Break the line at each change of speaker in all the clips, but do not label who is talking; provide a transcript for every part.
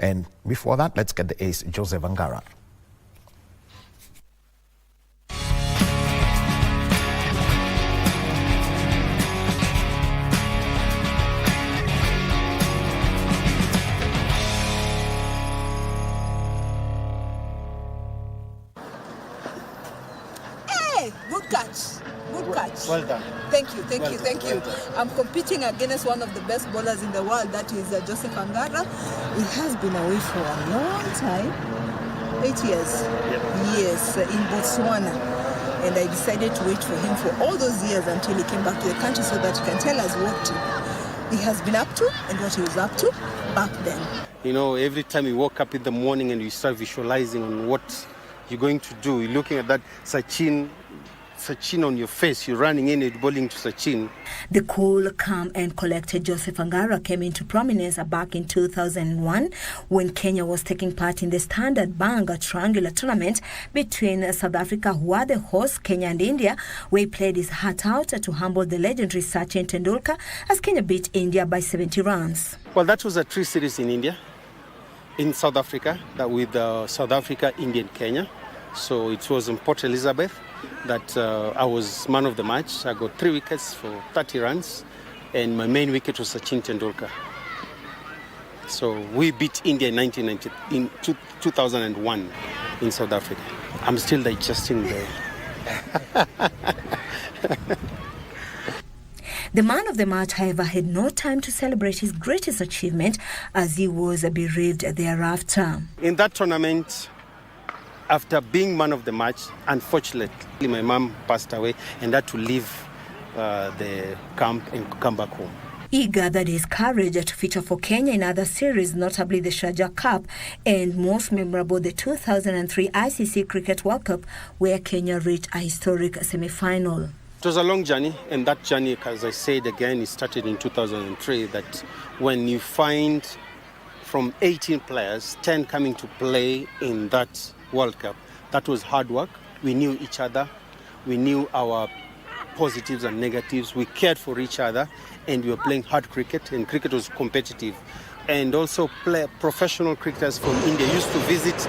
And before that, let's get the ace, Joseph Ngara.
Good catch. Good catch.
Well done.
Thank you. I'm competing against one of the best bowlers in the world, that is Joseph Ngara. He has been away for a long time, 8 years.
Yep.
Yes, in Botswana. And I decided to wait for him for all those years until he came back to the country so that he can tell us what he has been up to and what he was up to back then.
You know, every time you wake up in the morning and you start visualizing on what you're going to do, you're looking at that Sachin on your face, you're running in it, bowling to Sachin.
The cool, calm and collected Joseph Ngara came into prominence back in 2001 when Kenya was taking part in the Standard Bank triangular tournament between South Africa, who are the hosts, Kenya and India, where he played his heart out to humble the legendary Sachin Tendulkar as Kenya beat India by 70 runs.
Well, that was a 3 series in India, in South Africa, that with South Africa, India and Kenya. So it was in Port Elizabeth that I was man of the match. I got 3 wickets for 30 runs, and my main wicket was Sachin Tendulkar. So we beat India in 2001 in South Africa. I'm still digesting there.
The man of the match, however, had no time to celebrate his greatest achievement as he was bereaved thereafter.
In that tournament, after being man of the match, unfortunately, my mom passed away and had to leave the camp and come back home.
He gathered his courage to feature for Kenya in other series, notably the Sharjah Cup and most memorable the 2003 ICC Cricket World Cup, where Kenya reached a historic semi-final.
It was a long journey, and that journey, as I said again, it started in 2003, that when you find from 18 players, 10 coming to play in that World Cup, that was hard work. We knew each other, we knew our positives and negatives, we cared for each other, and we were playing hard cricket, and cricket was competitive. And also professional cricketers from India used to visit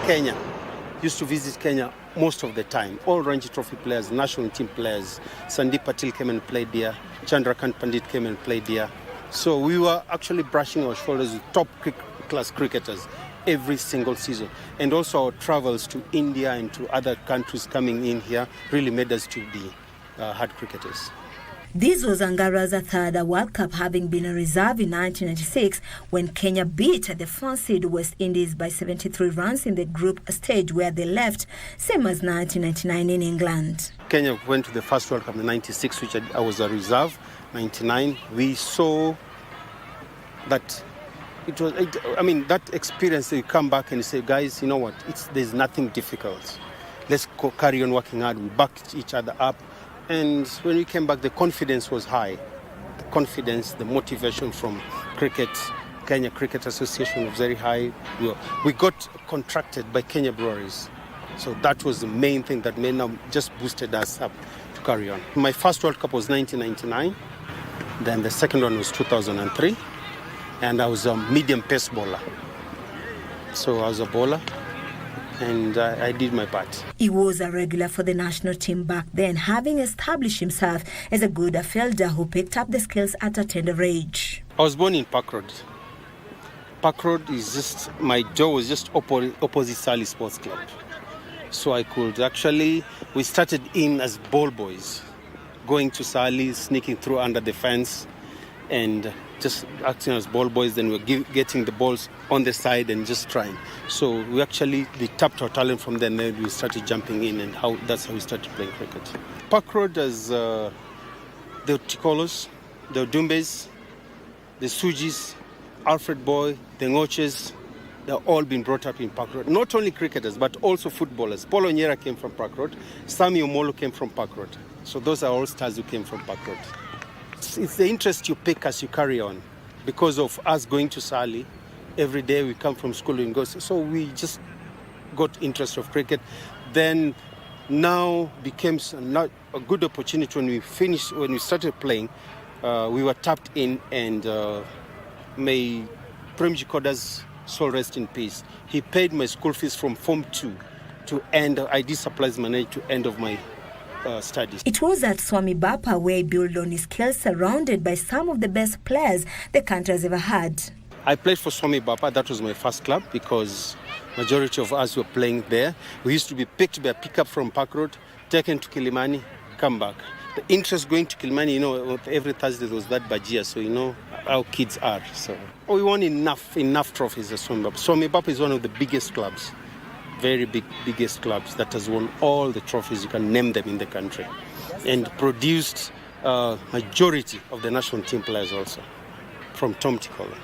Kenya most of the time. All Ranji Trophy players, national team players. Sandeep Patil came and played there. Chandrakant Pandit came and played there. So we were actually brushing our shoulders with top class cricketers every single season. And also our travels to India and to other countries coming in here really made us to be hard cricketers.
This was Ngara's third World Cup, having been a reserve in 1996 when Kenya beat the fancied West Indies by 73 runs in the group stage where they left, same as 1999 in England.
Kenya went to the first World Cup in 96, which I was a reserve. 99, we saw that that experience, you come back and you say, guys, you know what, there's nothing difficult. Let's carry on working hard. We backed each other up. And when we came back, the confidence was high. The confidence, the motivation from cricket, Kenya Cricket Association was very high. We got contracted by Kenya Breweries. So that was the main thing that just boosted us up to carry on. My first World Cup was 1999. Then the second one was 2003. And I was a medium pace bowler. So I was a bowler. And I did my part.
He was a regular for the national team back then, having established himself as a good fielder who picked up the skills at a tender age.
I was born in Park Road. Park Road is just, my door was just opposite Sally Sports Club. So I could we started in as ball boys, going to Sally, sneaking through under the fence, and just acting as ball boys. Then we're getting the balls on the side and just trying. So they tapped our talent from there, and then we started jumping in, and that's how we started playing cricket. Park Road has the Tikolos, the Dumbes, the Sujis, Alfred Boy, the Ngoches. They've all been brought up in Park Road. Not only cricketers, but also footballers. Paulo Nyera came from Park Road. Sami Omolo came from Park Road. So those are all stars who came from Park Road. It's the interest you pick as you carry on. Because of us going to Sali, every day we come from school and go. So we just got interest of cricket. Then now became a good opportunity when we started playing. We were tapped in, and Premji Kodas soul rest in peace. He paid my school fees from Form 2 to end. I did supplies manage to end of my studies.
It was at Swami Bapa where he built on his skills, surrounded by some of the best players the country has ever had.
I played for Swami Bapa. That was my first club because majority of us were playing there. We used to be picked by a pickup from Park Road, taken to Kilimani, come back. The interest going to Kilimani, every Thursday there was that bajia, so how kids are. So we won enough trophies at Swami Bapa. Swami Bapa is one of the biggest clubs. Very biggest clubs that has won all the trophies, you can name them in the country, and produced majority of the national team players also, from Tom Tikola,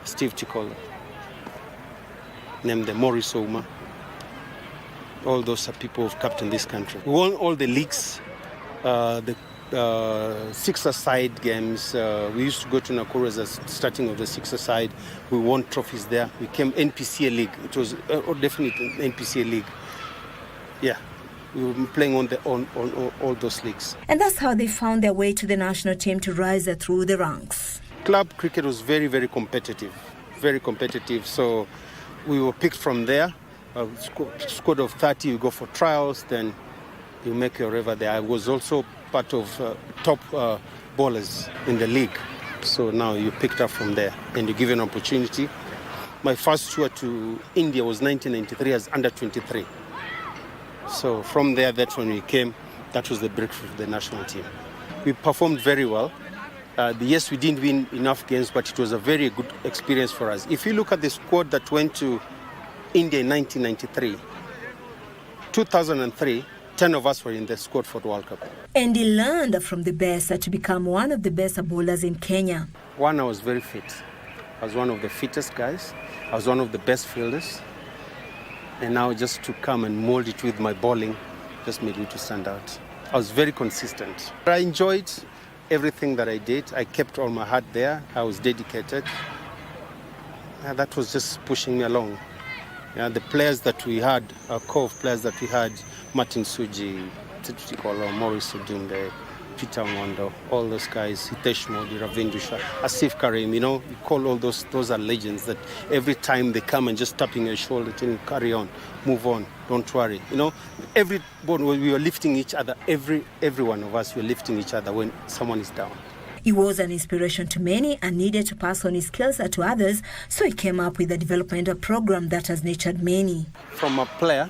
Steve Tikola, name them, Maurice Ouma. All those are people who've captained this country. We won all the leagues, the six-a-side games. We used to go to Nakuru as a starting of the six-a-side. We won trophies there. We came NPCA League. It was definitely NPCA League. Yeah, we were playing on all those leagues.
And that's how they found their way to the national team to rise through the ranks.
Club cricket was very, very competitive. Very competitive. So we were picked from there. Squad of 30, you go for trials, then you make your river there. I was also part of top bowlers in the league. So now you picked up from there and you give an opportunity. My first tour to India was 1993 as under 23. So from there, that's when we came. That was the breakthrough of the national team. We performed very well. Yes, we didn't win enough games, but it was a very good experience for us. If you look at the squad that went to India in 1993, 2003, 10 of us were in the squad for the World Cup.
And he learned from the best to become one of the best bowlers in Kenya.
One, I was very fit. I was one of the fittest guys. I was one of the best fielders. And now just to come and mold it with my bowling just made me to stand out. I was very consistent. I enjoyed everything that I did. I kept all my heart there. I was dedicated. That was just pushing me along. The players that we had, a core of players that we had, Martin Suji, Tikola, Maurice Odunde, Peter Mondo, all those guys, Hitesh Modi, Ravindusha, Asif Karim, you call all those are legends that every time they come and just tapping your shoulder, telling carry on, move on, don't worry. Everybody, we were lifting each other, every one of us were lifting each other when someone is down.
He was an inspiration to many and needed to pass on his skills to others, so he came up with a developmental program that has nurtured many.
From a player,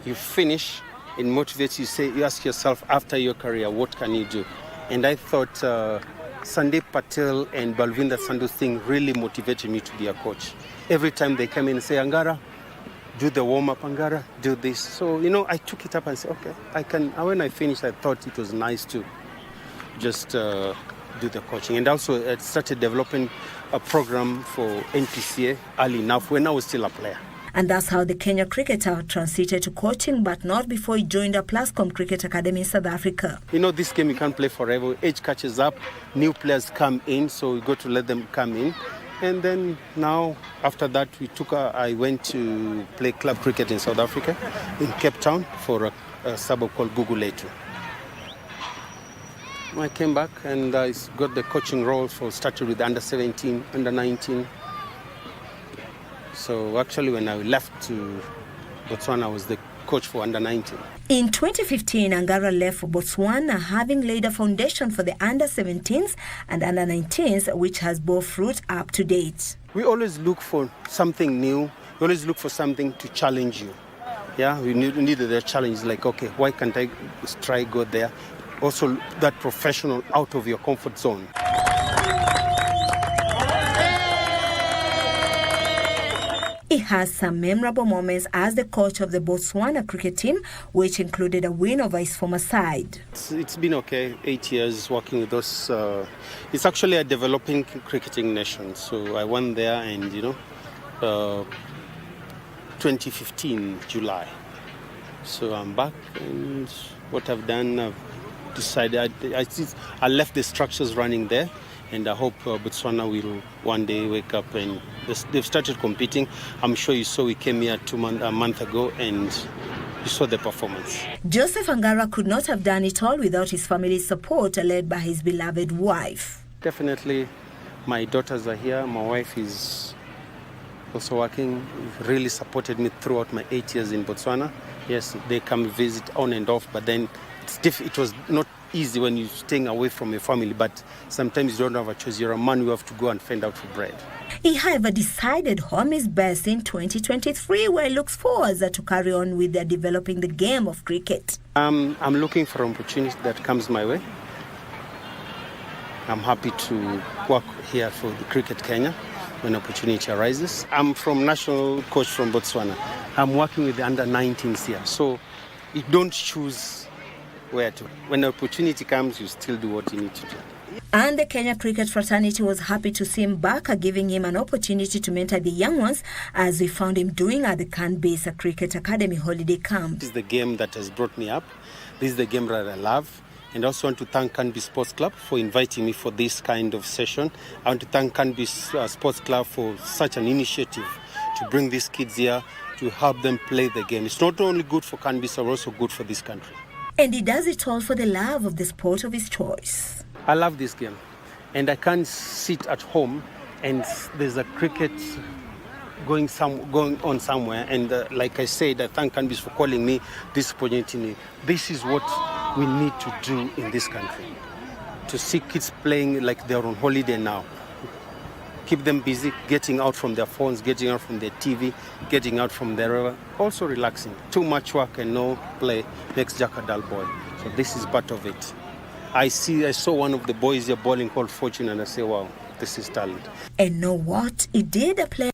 you finish, it motivates you, you ask yourself after your career, what can you do? And I thought Sandeep Patel and Balvinder Sandhu's thing really motivated me to be a coach. Every time they come in and say, Ngara, do the warm-up, Ngara, do this. So, I took it up and said, okay, I can. When I finished, I thought it was nice to just do the coaching. And also I started developing a program for NPCA early enough when I was still a player.
And that's how the Kenya cricketer transited to coaching, but not before he joined a Plascom Cricket Academy in South Africa.
This game you can't play forever. Age catches up, new players come in, so we got to let them come in. And then now, after that, I went to play club cricket in South Africa, in Cape Town, for a suburb called Gugulethu. I came back and I got the coaching role started with under 17, under 19. So actually when I left to Botswana, I was the coach for under 19.
In 2015, Ngara left for Botswana, having laid a foundation for the under 17s and under 19s, which has bore fruit up to date.
We always look for something new. We always look for something to challenge you. Yeah, we needed a challenge, like, okay, why can't I try go there? Also, that professional out of your comfort zone.
He has some memorable moments as the coach of the Botswana cricket team, which included a win over his former side.
It's been okay, 8 years working with us. It's actually a developing cricketing nation. So I went there and, 2015, July. So I'm back, and what I've done, I've decided, I left the structures running there, and I hope Botswana will one day wake up and they've started competing. I'm sure you saw we came here a month ago and you saw the performance.
Joseph Ngara could not have done it all without his family's support, led by his beloved wife.
Definitely, my daughters are here. My wife is also working, really supported me throughout my 8 years in Botswana. Yes, they come visit on and off, but then it was not easy when you're staying away from your family, but sometimes you don't have a choice. You're a man, you have to go and fend out for bread.
He, however, decided home is best in 2023, where he looks forward to carry on with developing the game of cricket.
I'm looking for an opportunity that comes my way. I'm happy to work here for the Cricket Kenya when opportunity arises. I'm from national coach from Botswana. I'm working with the under-19s here, so you don't choose where to. When the opportunity comes, you still do what you need to do.
And the Kenya cricket fraternity was happy to see him back, giving him an opportunity to mentor the young ones, as we found him doing at the KBC Cricket Academy holiday camp.
This is the game that has brought me up. This is the game that I love. And I also want to thank KBC Sports Club for inviting me for this kind of session. I want to thank KBC Sports Club for such an initiative to bring these kids here, to help them play the game. It's not only good for KBC, but also good for this country.
And he does it all for the love of the sport of his choice.
I love this game, and I can't sit at home and there's a cricket going on somewhere. And like I said, I thank KBC for calling me this opportunity. This is what we need to do in this country, to see kids playing like they're on holiday now. Keep them busy, getting out from their phones, getting out from their TV, getting out from their also relaxing. Too much work and no play makes Jack a dull boy. So this is part of it. I saw one of the boys here bowling called Fortune, and I say, wow, this is talent.
And know what? He did play.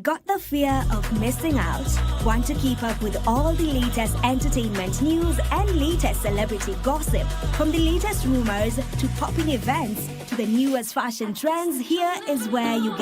Got the fear of missing out? Want to keep up with all the latest entertainment news and latest celebrity gossip? From the latest rumors to popping events to the newest fashion trends, here is where you get